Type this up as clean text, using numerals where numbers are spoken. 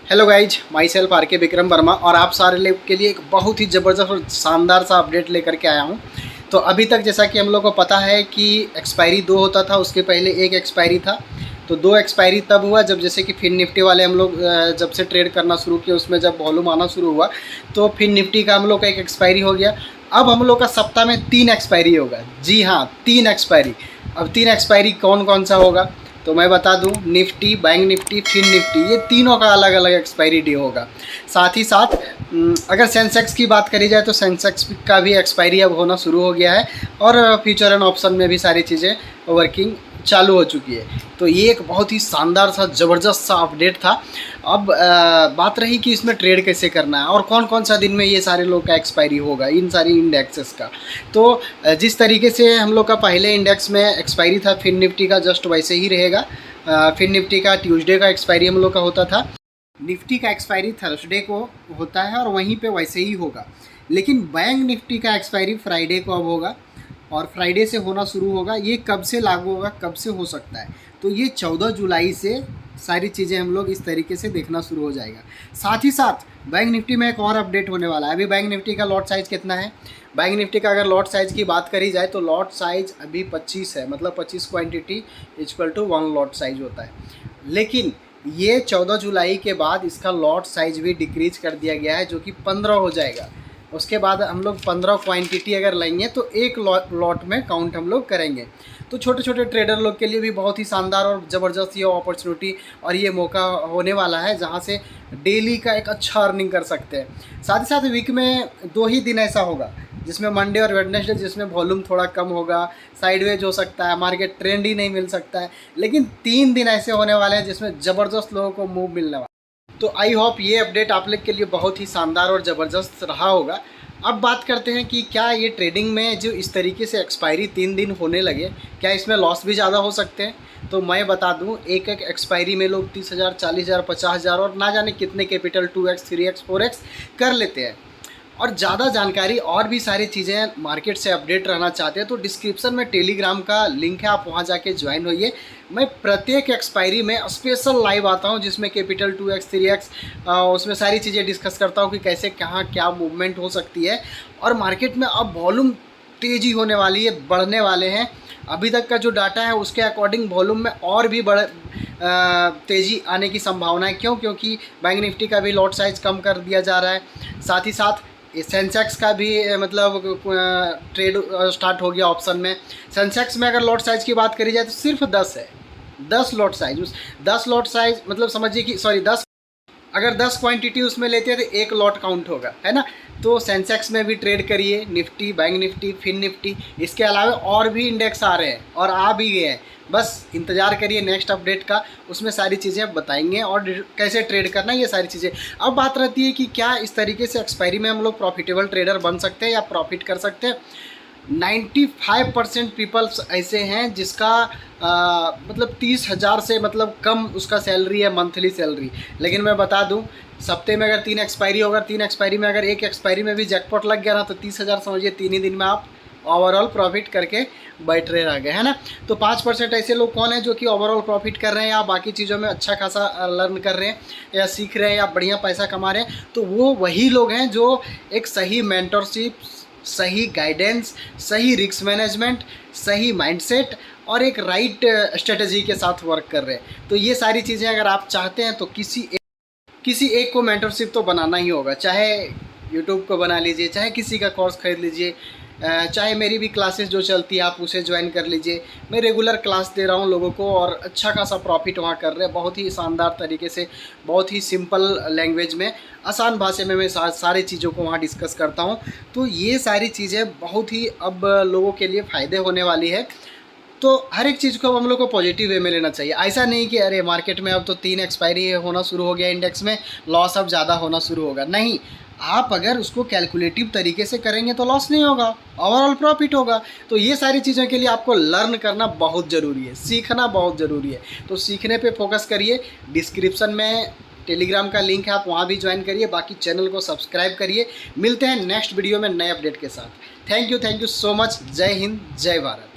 Hello guys, myself R K Vikram Verma और आप सारे लोग के लिए एक बहुत ही ज़बरदस्त और शानदार सा अपडेट लेकर के आया हूँ। तो अभी तक जैसा कि हम लोग को पता है कि एक्सपायरी 2 होता था, उसके पहले एक एक्सपायरी था। तो 2 एक्सपायरी तब हुआ जब जैसे कि फिन निफ्टी वाले हम लोग जब से ट्रेड करना शुरू किया, उसमें जब वॉल्यूम आना शुरू हुआ तो फिन निफ्टी का हम लोग का एक एक्सपायरी हो गया। अब हम लोग का सप्ताह में 3 एक्सपायरी होगा। जी हाँ, 3 एक्सपायरी। अब 3 एक्सपायरी कौन कौन सा होगा तो मैं बता दूं, Nifty, Bank Nifty, Fin Nifty, ये तीनों का अलग अलग एक्सपायरी डे होगा। साथ ही साथ अगर सेंसेक्स की बात करी जाए तो सेंसेक्स का भी एक्सपायरी अब होना शुरू हो गया है और फ्यूचर एंड ऑप्शन में भी सारी चीज़ें वर्किंग चालू हो चुकी है। तो ये एक बहुत ही शानदार सा ज़बरदस्त सा अपडेट था। अब बात रही कि इसमें ट्रेड कैसे करना है और कौन कौन सा दिन में ये सारे लोग का एक्सपायरी होगा इन सारी इंडेक्सेस का। तो जिस तरीके से हम लोग का पहले इंडेक्स में एक्सपायरी था फिन निफ्टी का, जस्ट वैसे ही रहेगा। फिन निफ्टी का ट्यूसडे का एक्सपायरी हम लोग का होता था, निफ्टी का एक्सपायरी थर्सडे को होता है और वहीं पे वैसे ही होगा। लेकिन बैंक निफ्टी का एक्सपायरी फ्राइडे को अब होगा और फ्राइडे से होना शुरू होगा। ये कब से लागू होगा, कब से हो सकता है, तो ये 14 जुलाई से सारी चीज़ें हम लोग इस तरीके से देखना शुरू हो जाएगा। साथ ही साथ बैंक निफ्टी में एक और अपडेट होने वाला है। अभी बैंक निफ्टी का लॉट साइज़ कितना है? बैंक निफ्टी का अगर लॉट साइज़ की बात करी जाए तो लॉट साइज़ अभी 25 है, मतलब 25 quantity equal to 1 lot size होता है। लेकिन ये 14 जुलाई के बाद इसका लॉट साइज़ भी डिक्रीज कर दिया गया है, जो कि 15 हो जाएगा। उसके बाद हम लोग 15 क्वांटिटी अगर लेंगे तो एक लॉट में काउंट हम लोग करेंगे। तो छोटे छोटे ट्रेडर लोग के लिए भी बहुत ही शानदार और ज़बरदस्त ये अपॉर्चुनिटी और ये मौका होने वाला है, जहाँ से डेली का एक अच्छा अर्निंग कर सकते हैं। साथ ही साथ वीक में 2 ही दिन ऐसा होगा जिसमें मंडे और वेडनेसडे, जिसमें वॉल्यूम थोड़ा कम होगा, साइडवेज हो सकता है, मार्केट ट्रेंड ही नहीं मिल सकता है। लेकिन 3 दिन ऐसे होने वाले हैं जिसमें ज़बरदस्त लोगों को मूव मिलने वाला है। तो आई होप ये अपडेट आप लोग के लिए बहुत ही शानदार और ज़बरदस्त रहा होगा। अब बात करते हैं कि क्या ये ट्रेडिंग में जो इस तरीके से एक्सपायरी 3 दिन होने लगे, क्या इसमें लॉस भी ज़्यादा हो सकते हैं? तो मैं बता दूं, एक एक एक्सपायरी में लोग 30,000, 40,000, 50,000 और ना जाने कितने कैपिटल 2x, 3x, 4x कर लेते हैं। और ज़्यादा जानकारी और भी सारी चीज़ें मार्केट से अपडेट रहना चाहते हैं तो डिस्क्रिप्शन में टेलीग्राम का लिंक है, आप वहाँ जाके ज्वाइन होइए। मैं प्रत्येक एक्सपायरी में स्पेशल लाइव आता हूँ जिसमें कैपिटल 2x, 3x उसमें सारी चीज़ें डिस्कस करता हूँ कि कैसे कहाँ क्या मूवमेंट हो सकती है। और मार्केट में अब वॉल्यूम तेज़ी होने वाली है, बढ़ने वाले हैं। अभी तक का जो डाटा है उसके अकॉर्डिंग वॉल्यूम में और भी तेज़ी आने की संभावना है। क्योंकि बैंक निफ्टी का भी लॉट साइज़ कम कर दिया जा रहा है। साथ ही साथ सेंसेक्स का भी मतलब ट्रेड स्टार्ट हो गया ऑप्शन में। सेंसेक्स में अगर लॉट साइज़ की बात करी जाए तो सिर्फ 10 है, 10 लॉट साइज। उस 10 लॉट साइज मतलब समझिए कि सॉरी 10, अगर 10 क्वांटिटी उसमें लेते हैं तो एक लॉट काउंट होगा, है ना। तो सेंसेक्स में भी ट्रेड करिए, Nifty, Bank Nifty, Fin Nifty, इसके अलावा और भी इंडेक्स आ रहे हैं और आ भी गए हैं। बस इंतज़ार करिए नेक्स्ट अपडेट का, उसमें सारी चीज़ें बताएंगे और कैसे ट्रेड करना है, ये सारी चीज़ें। अब बात रहती है कि क्या इस तरीके से एक्सपायरी में हम लोग प्रॉफिटेबल ट्रेडर बन सकते हैं या प्रॉफिट कर सकते हैं। 95% पीपल्स ऐसे हैं जिसका मतलब 30,000 से मतलब कम उसका सैलरी है, मंथली सैलरी। लेकिन मैं बता दूं, सप्ते में अगर 3 एक्सपायरी होगा, 3 एक्सपायरी में अगर एक एक्सपायरी में भी जैकपॉट लग गया ना तो 30,000 समझिए 3 ही दिन में आप ओवरऑल प्रॉफिट करके बैठ रहे रह गए, है ना। तो 5% ऐसे लोग कौन है जो कि ओवरऑल प्रॉफिट कर रहे हैं या बाकी चीज़ों में अच्छा खासा लर्न कर रहे हैं या सीख रहे हैं या बढ़िया पैसा कमा रहे हैं। तो वो वही लोग हैं जो एक सही मेंटरशिप, सही गाइडेंस, सही रिस्क मैनेजमेंट, सही माइंडसेट और एक राइट स्ट्रेटजी के साथ वर्क कर रहे हैं। तो ये सारी चीज़ें अगर आप चाहते हैं तो किसी एक को मेंटरशिप तो बनाना ही होगा। चाहे यूट्यूब को बना लीजिए, चाहे किसी का कोर्स खरीद लीजिए, चाहे मेरी भी क्लासेस जो चलती है आप उसे ज्वाइन कर लीजिए। मैं रेगुलर क्लास दे रहा हूँ लोगों को और अच्छा खासा प्रॉफिट वहाँ कर रहे हैं, बहुत ही शानदार तरीके से, बहुत ही सिंपल लैंग्वेज में, आसान भाषा में मैं सारी चीज़ों को वहाँ डिस्कस करता हूँ। तो ये सारी चीज़ें बहुत ही अब लोगों के लिए फ़ायदे होने वाली है। तो हर एक चीज़ को अब हम लोग को पॉजिटिव वे में लेना चाहिए। ऐसा नहीं कि अरे मार्केट में अब तो 3 एक्सपायरी होना शुरू हो गया, इंडेक्स में लॉस अब ज़्यादा होना शुरू होगा। नहीं, आप अगर उसको कैलकुलेटिव तरीके से करेंगे तो लॉस नहीं होगा, ओवरऑल प्रॉफिट होगा। तो ये सारी चीज़ों के लिए आपको लर्न करना बहुत ज़रूरी है, सीखना बहुत ज़रूरी है। तो सीखने पे फोकस करिए। डिस्क्रिप्शन में टेलीग्राम का लिंक है, आप वहाँ भी ज्वाइन करिए। बाकी चैनल को सब्सक्राइब करिए। मिलते हैं नेक्स्ट वीडियो में नए अपडेट के साथ। Thank you so much. जय हिंद, जय भारत।